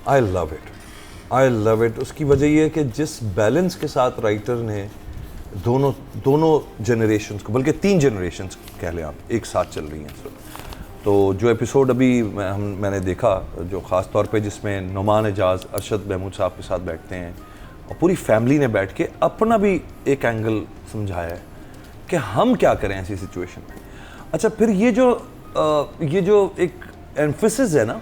I love it. उसकी वजह ये है कि जिस बैलेंस के साथ राइटर ने दोनों जनरेशन्स को, बल्कि 3 जनरेशन्स कह लें आप, एक साथ चल रही हैं इस वक्त। तो जो एपिसोड अभी मैंने देखा, जो ख़ास तौर पे जिसमें नुमान एजाज अरशद महमूद साहब के साथ बैठते हैं और पूरी फैमिली ने बैठ के अपना भी एक एंगल समझाया है कि हम क्या करें ऐसी सिचुएशन में। अच्छा, फिर ये जो एक एम्फेसिस है ना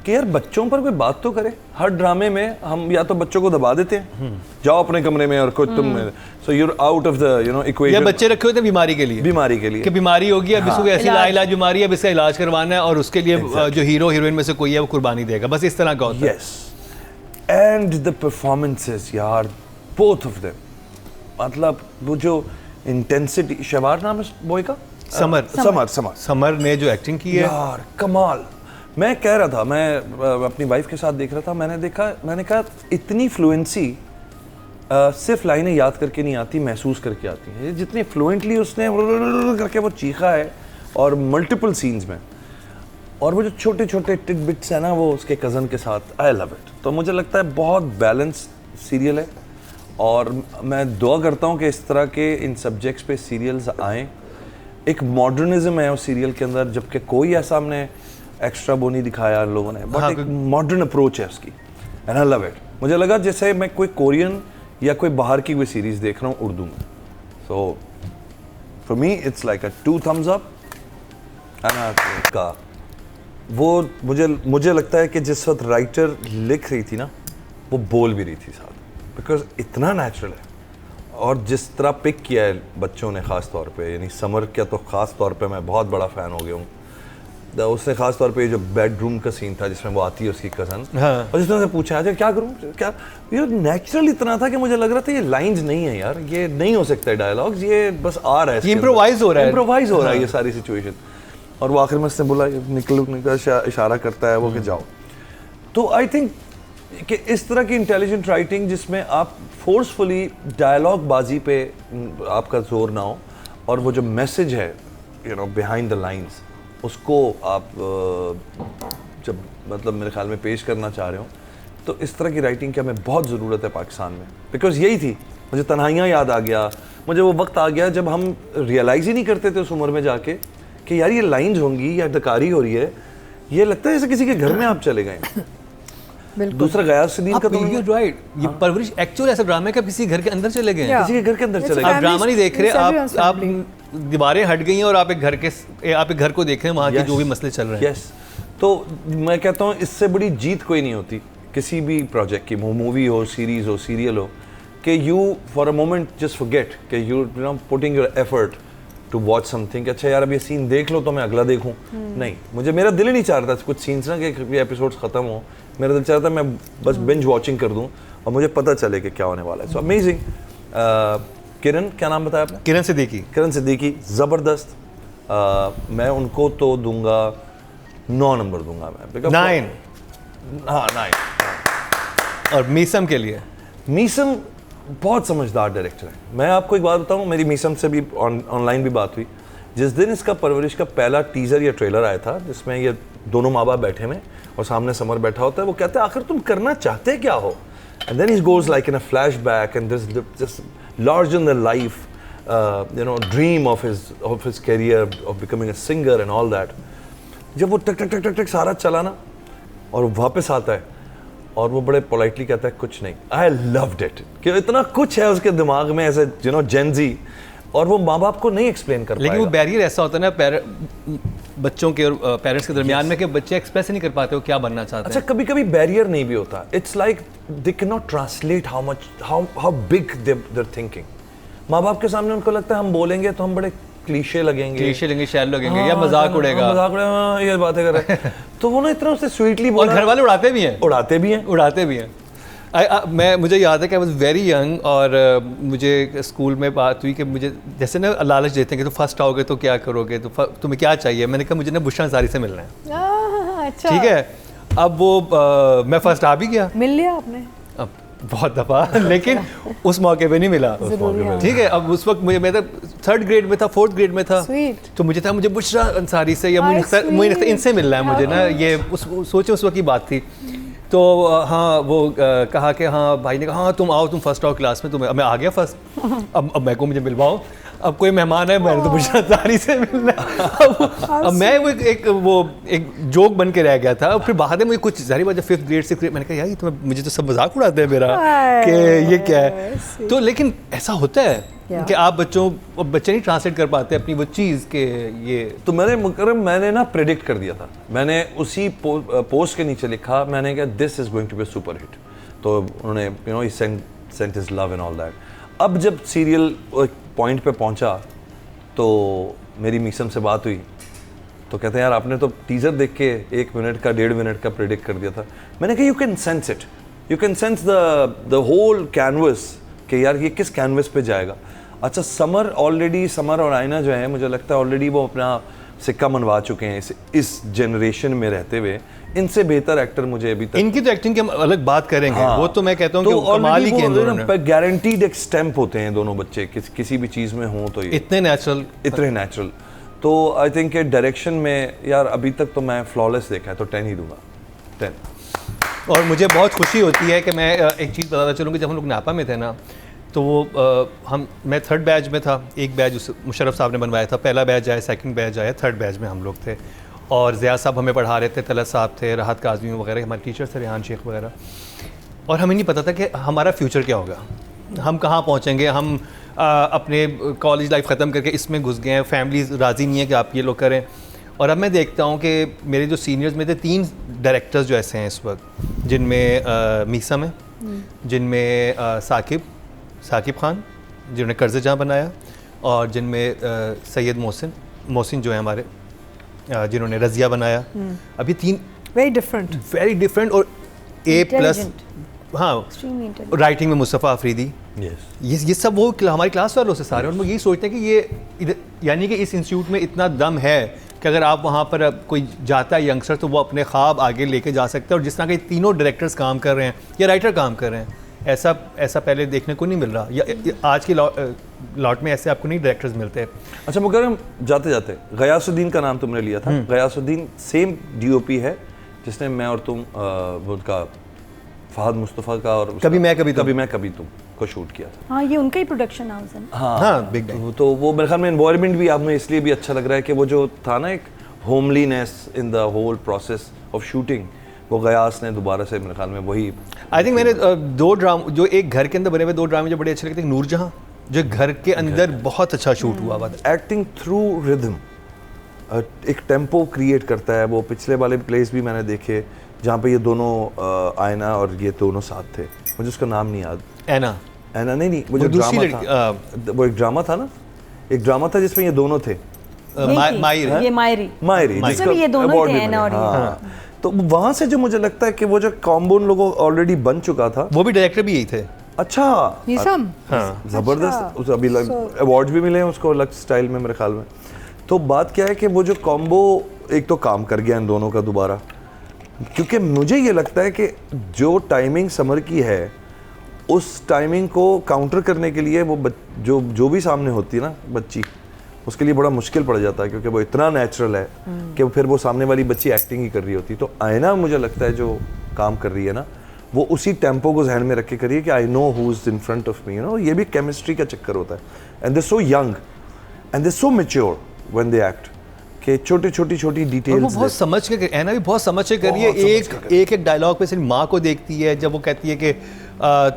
कि यार बच्चों पर कोई बात तो करे। हर ड्रामे में हम या तो बच्चों को दबा देते हैं, जाओ अपने कमरे में और कुछ तुम, so you are out of the equation. या बच्चे रखे होते हैं बीमारी के लिए कि बीमारी होगी, अब इसको ऐसी लाइलाज बीमारी है, अब इसका इलाज करवाना है और उसके लिए जो हीरो हीरोइन में से कोई है वो कुर्बानी देगा, बस इस तरह का होता है। यस, एंड द परफॉर्मेंसेस यार, बोथ ऑफ देम, मतलब वो जो इंटेंसिटी, शहबाज नाम है बॉय का, समर ने जो एक्टिंग की है यार कमाल। मैं कह रहा था, मैं अपनी वाइफ के साथ देख रहा था, मैंने कहा इतनी फ्लुएंसी सिर्फ लाइनें याद करके नहीं आती, महसूस करके आती हैं। जितनी फ्लुएंटली उसने करके वो चीखा है और मल्टीपल सीन्स में, और वो जो छोटे छोटे टिडबिट्स है ना वो उसके कज़न के साथ, आई लव इट। तो मुझे लगता है बहुत बैलेंस सीरियल है और मैं दुआ करता हूँ कि इस तरह के इन सब्जेक्ट्स पे सीरियल्स आएँ। एक मॉडर्निज्म है उस सीरियल के अंदर, जबकि कोई ऐसा हमने एक्स्ट्रा वो नहीं दिखाया इन लोगों ने, बट एक मॉडर्न अप्रोच है उसकी, एंड आई लव इट। मुझे लगा जैसे मैं कोई कोरियन या कोई बाहर की कोई सीरीज देख रहा हूँ उर्दू में। So for me it's like a 2 thumbs up। का वो मुझे लगता है कि जिस वक्त राइटर लिख रही थी ना, वो बोल भी रही थी साथ, बिकॉज इतना नेचुरल है। और जिस तरह पिक किया है बच्चों ने ख़ास तौर पे, यानी समर का तो ख़ास तौर पे मैं बहुत बड़ा फ़ैन हो गया हूँ। उसने ख़ास तौर पे जो बेडरूम का सीन था जिसमें वो आती है उसकी कज़न, और जिसने उसे पूछा अच्छा क्या करूँ क्या, ये नेचुरल इतना था कि मुझे लग रहा था ये लाइंस नहीं है यार, ये नहीं हो सकता डायलॉग्स, ये बस आ रहा है, इम्प्रोवाइज हो रहा है ये सारी सिचुएशन। और वो आखिर में उसने बोला निकल इशारा करता है वो कि जाओ। तो आई थिंक कि इस तरह की इंटेलिजेंट राइटिंग जिसमें आप फोर्सफुली डायलॉग बाजी पे आपका जोर ना हो, और वो जो मैसेज है बिहाइंड द लाइंस, उसको आप जब मतलब मेरे ख्याल में पेश करना चाह रहे हो, तो इस तरह की राइटिंग की हमें बहुत ज़रूरत है पाकिस्तान में। बिकॉज यही थी, मुझे तन्हाइयाँ याद आ गया, मुझे वो वक्त आ गया जब हम रियलाइज़ ही नहीं करते थे उस उम्र में जाके कि यार ये लाइंस होंगी या दकारी हो रही है, ये लगता है जैसे किसी के घर में आप चले गए। दूसरा गयासुद्दीन का तो राइट, ये परवरिश एक्चुअल ऐसा ड्रामा है कि आप किसी घर के अंदर चले गए, किसी के घर के अंदर चले गए। आप ड्रामा नहीं देख रहे, आप दीवारें हट गई हैं और आप एक घर को देख रहे हैं, वहाँ के जो भी मसले चल रहे हैं। यस, तो मैं कहता हूँ इससे बड़ी जीत कोई नहीं होती किसी भी प्रोजेक्ट की, मूवी हो, सीरीज हो, सीरियल हो, कि you for a moment just forget कि you putting your effort to watch something. अच्छा यार अब ये सीन देख लो तो मैं अगला देखूँ, नहीं, मेरा दिल ही नहीं चाह रहा था कुछ सीन्स ना कि एपिसोड्स खत्म हो, मेरा दिल चाह रहा था मैं बस बिंज वॉचिंग कर दूँ और मुझे पता चले कि क्या होने वाला है। So amazing. किरण, क्या नाम बताया आपने? किरण सिद्दीकी, ज़बरदस्त। मैं उनको तो दूंगा 9 नंबर दूंगा मैं। 9? हाँ 9। और मीसम के लिए? मीसम बहुत समझदार डायरेक्टर है। मैं आपको एक बात बताऊँ, मेरी मीसम से भी ऑनलाइन भी बात हुई। जिस दिन इसका परवरिश का पहला टीज़र या ट्रेलर आया था, जिसमें ये दोनों माँ बाप बैठे हुए और सामने समर बैठा होता है, वो कहते हैं आखिर तुम करना चाहते क्या हो, and then he goes like in a flashback and this just larger than life dream of his career of becoming a singer and all that. जब वो टक टक टक टक सारा चला ना और वापस आता है और वो बड़े पोलाइटली कहता है कुछ नहीं, I loved it, कि इतना कुछ है उसके दिमाग में ऐसे Gen Z, और वो माँ बाप को नहीं एक्सप्लेन कर पाएगा। लेकिन वो बैरियर ऐसा होता है ना बच्चों के और पेरेंट्स के दरमियान में कि बच्चे एक्सप्रेस नहीं कर पाते वो क्या बनना चाहते हैं। अच्छा, कभी कभी बैरियर नहीं भी होता, it's like they can not translate how big there thinking. माँ बाप के सामने उनको लगता है हम बोलेंगे तो हम बड़े क्लीशे लगेंगे, शैलो लगेंगे, या मजाक उड़ेगा, ये बातें कर रहे हैं। तो वो ना इतना उससे स्वीटली बोला, और घर वाले उड़ाते भी हैं। मुझे याद है कि आई वॉज वेरी यंग, और मुझे स्कूल में बात हुई कि मुझे जैसे ना लालच देते हैं कि तो फर्स्ट आओगे तो क्या करोगे, तो तुम्हें क्या चाहिए। मैंने कहा मुझे ना बुशरा अंसारी से मिलना है। अच्छा, ठीक है। अब वो मैं फर्स्ट आ भी गया, मिल लिया आपने? अब बहुत दफ़ा, लेकिन उस मौके पे नहीं मिला। ठीक है। अब उस वक्त मैं तो 3rd ग्रेड में था, 4th ग्रेड में था, तो मुझे बुशरा अंसारी से या मुझे इनसे मिलना है मुझे ना, ये सोचे उस वक्त की बात थी। तो हाँ वो कहा कि हाँ भाई ने कहा हाँ तुम आओ, तुम फर्स्ट आओ क्लास में, मैं आ गया फर्स्ट। अब मैं को मुझे मिलवाओ, अब कोई मेहमान है मैंने तो पूछा तारी से मिलना अब मैं वो एक जोक बन के रह गया था। और फिर बाद में मुझे कुछ जारी बात, जब 5th ग्रेड 6th ग्रेड, मैंने कहा यार ये तो मुझे तो सब मजाक उड़ाते हैं मेरा कि ये क्या है। तो लेकिन ऐसा होता है कि आप बच्चे नहीं ट्रांसलेट कर पाते अपनी वो चीज़ के ये। तो मैंने ना प्रेडिक्ट कर दिया था, मैंने उसी पोस्ट के नीचे लिखा, मैंने कहा this is going to be super hit. तो उन्होंने you know sent his love and all that. अब जब सीरियल पॉइंट पे पहुंचा तो मेरी मीसम से बात हुई, तो कहते हैं यार आपने तो टीजर देख के 1 मिनट का 1.5 मिनट का प्रेडिक्ट कर दिया था। मैंने कहा you can sense it, you can sense the whole canvas कि यार ये किस कैनवस पे जाएगा। अच्छा समर और आयना जो है मुझे लगता है ऑलरेडी वो अपना सिक्का मनवा चुके हैं इस जनरेशन में रहते हुए। इनसे बेहतर एक्टर मुझे अभी तक, इनकी तो एक्टिंग की हम अलग बात करेंगे। हाँ, वो तो मैं कहता हूँ तो कि कमाल ही के गारंटीड एक स्टैम्प होते हैं दोनों बच्चे, किसी भी चीज़ में हों तो इतने नेचुरल। तो आई थिंक डायरेक्शन में यार अभी तक तो मैं फ्लॉलेस देखा है, तो 10 ही दूंगा, 10। और मुझे बहुत खुशी होती है कि मैं एक चीज़ बताना चलूँगी, जब हम लोग नापा में थे ना तो वो मैं 3rd बैच में था, एक बैच उस मुशर्रफ साहब ने बनवाया था, पहला बैच आया, 2nd बैच आया, 3rd बैच में हम लोग थे। और ज़िया साहब हमें पढ़ा रहे थे, तलत साहब थे, राहत काज़मी वगैरह हमारे टीचर थे, रेहान शेख वगैरह। और हमें नहीं पता था कि हमारा फ्यूचर क्या होगा, हम कहाँ पहुँचेंगे। हम अपने कॉलेज लाइफ ख़त्म करके इसमें घुस गए हैं, फैमिलीज राज़ी नहीं है कि आप ये लोग करें। और अब मैं देखता हूँ कि मेरे जो सीनियर्स में थे 3 डायरेक्टर्स जो ऐसे हैं इस वक्त, जिनमें मीसम है, जिनमें साकिब खान जिन्होंने कर्ज़ जहाँ बनाया, और जिनमें सैयद मोहसिन जो है हमारे, जिन्होंने रज़िया बनाया। अभी 3 वेरी डिफरेंट और A+। हाँ, राइटिंग में मुस्तफ़ा अफरीदी, ये सब वो हमारी क्लास वालों से सारे। और वो यही सोचते हैं कि ये यानी कि इस इंस्टीट्यूट में इतना दम है कि अगर आप वहाँ पर कोई जाता है यंगस्टर तो वो अपने ख्वाब आगे लेके जा सकता है। और जिस तरह के तीनों डायरेक्टर्स काम कर रहे हैं या राइटर काम कर रहे हैं, ऐसा पहले देखने को नहीं मिल रहा, या आज की लॉट में ऐसे आपको नहीं डायरेक्टर्स मिलते हैं। अच्छा मुकर्रम, जाते जाते गयासुद्दीन का नाम तुमने लिया था। गयासुद्दीन सेम DOP है जिसने मैं और तुम उनका फहद मुस्तफ़ा का और कभी मैं कभी तुम को शूट किया था। हाँ, ये उनका ही प्रोडक्शन हाउस है। हाँ बिग। तो वो मेरे ख्याल में एनवायरनमेंट भी आपने इसलिए भी अच्छा लग रहा है कि वो जो था ना एक homeliness in the whole process of shooting, वो गयास ने दोबारा से मेरे ख्याल में वही। आई थिंक मैंने 2 ड्रामा जो एक घर के अंदर बने हुए 2 ड्रामे जो बड़े अच्छे लगते हैं, नूरजहां जो घर के अंदर बहुत अच्छा शूट हुआ हुआ था। एक्टिंग थ्रू रिदम, एक टेम्पो क्रिएट करता है। वो पिछले वाले प्लेस भी मैंने देखे जहाँ पे ये दोनों आयना और ये दोनों साथ थे, मुझे उसका नाम नहीं याद। ऐना नहीं, वो जो ड्रामा था, वो एक ड्रामा था ना, एक ड्रामा था जिसमें ये दोनों थे, मायरी जिसमें ये दोनों थे, ऐना और ये। तो वहाँ से जो मुझे लगता है कि वो जो कॉम्बो उन लोगों ऑलरेडी बन चुका था, वो भी डायरेक्टर भी यही थे। अच्छा, जबरदस्त। अभी अवार्ड भी मिले हैं उसको अलग स्टाइल में मेरे ख्याल में। तो बात क्या है कि वो जो कॉम्बो एक तो काम कर गया इन दोनों का दोबारा, क्योंकि मुझे ये लगता है कि जो टाइमिंग समर की है उस टाइमिंग को काउंटर करने के लिए वो जो भी सामने होती है ना बच्ची, उसके लिए बड़ा मुश्किल पड़ जाता है, क्योंकि वो इतना नेचुरल है कि फिर वो सामने वाली बच्ची एक्टिंग ही कर रही होती। तो आयना मुझे लगता है जो काम कर रही है ना, वो उसी टेम्पो को जहन में रख के करिए कि I know who is in front of me, you know. ये भी केमिस्ट्री का चक्कर होता है। And they so young and they so mature when they act, कि छोटी डिटेल्स। वो बहुत समझ के, ऐना भी बहुत समझ के करिए। एक डायलॉग पे सिर्फ माँ को देखती है जब वो कहती है कि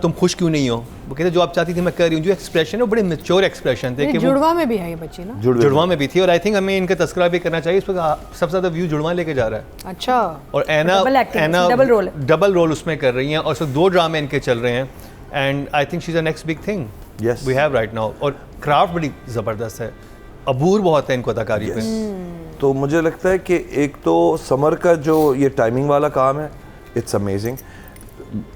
तुम खुश क्यों नहीं हो, वो कहते हैं जो आप चाहती थी मैं कर रही हूँ। जो एक्सप्रेशन है वो बड़े मैच्योर एक्सप्रेशन थे। कि जुड़वा में भी है ये बच्ची ना, जुड़वा में भी थी। और आई थिंक हमें इनका तस्करा भी करना चाहिए, इस पर सबसे ज़्यादा व्यू जुड़वा लेके जा रहा है। अच्छा। और ऐना डबल रोल उसमें कर रही हैं, और उसमें 2 ड्रामे इनके चल रहे हैं। And I think she is the next big thing we have right now. और क्राफ्ट बड़ी ज़बरदस्त है, अबूर बहुत है इनको अदाकारी पे। तो मुझे लगता है कि एक तो समर का जो ये टाइमिंग वाला काम है, इट्स अमेजिंग।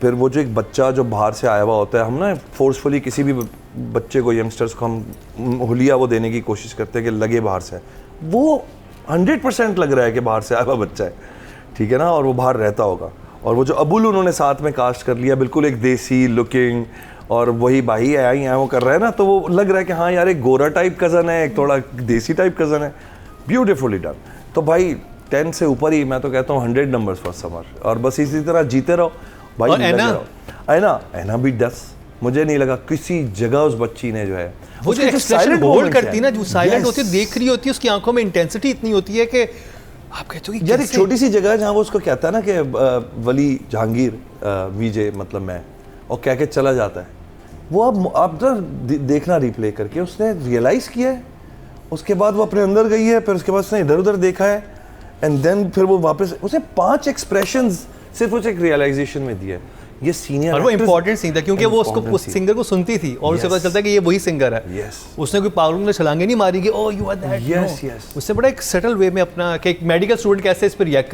फिर वो जो एक बच्चा जो बाहर से आया हुआ होता है, हम ना फोर्सफुली किसी भी बच्चे को, यंगस्टर्स को हम हुलिया वो देने की कोशिश करते हैं कि लगे बाहर से, वो 100% लग रहा है कि बाहर से आया हुआ बच्चा है, ठीक है ना, और वो बाहर रहता होगा। और वो जो अबुल उन्होंने साथ में कास्ट कर लिया, बिल्कुल एक देसी लुकिंग, और वही भाई है वो कर रहा है ना, तो वो लग रहा है कि हाँ यार एक गोरा टाइप कज़न है, एक थोड़ा देसी टाइप कज़न है। Beautifully done. तो भाई 10 से ऊपर ही, मैं तो कहता हूँ 100 नंबर्स फॉर समर, और बस इसी तरह जीते रहो भाई। और ऐना भी 10। मुझे नहीं लगा किसी जगह उस बच्ची ने जो है वो जो एक्सप्रेशन होल्ड करती है ना, जो साइलेंट होती है, देख रही होती है, उसकी आंखों में इंटेंसिटी इतनी होती है कि आप कहते हो यार एक छोटी सी जगह है जहाँ वो उसको कहता है ना कि वली जहांगीर वीजे मतलब मैं, और कह के चला जाता है वो। अब आप ना देखना रिप्ले करके, उसने रियलाइज़ किया है, उसके बाद वो अपने अंदर गई है, फिर उसके बाद उसने इधर उधर देखा है, एंड देन फिर वो वापस, उसने 5 एक्सप्रेशंस सिर्फ उसे एक रियलाइजेशन में दिए। ये सीनियर, और वो इंपॉर्टेंट सीन था क्योंकि वो उसको उस सिंगर को सुनती थी और उसे पता चलता है कि ये वही सिंगर है। Yes. उसने कोई पागलों ने छलांगे नहीं मारी कि oh you are that. Yes, yes. उसने बड़ा एक सटल वे में अपना कि एक मेडिकल स्टूडेंट कैसे इस पर रिएक्ट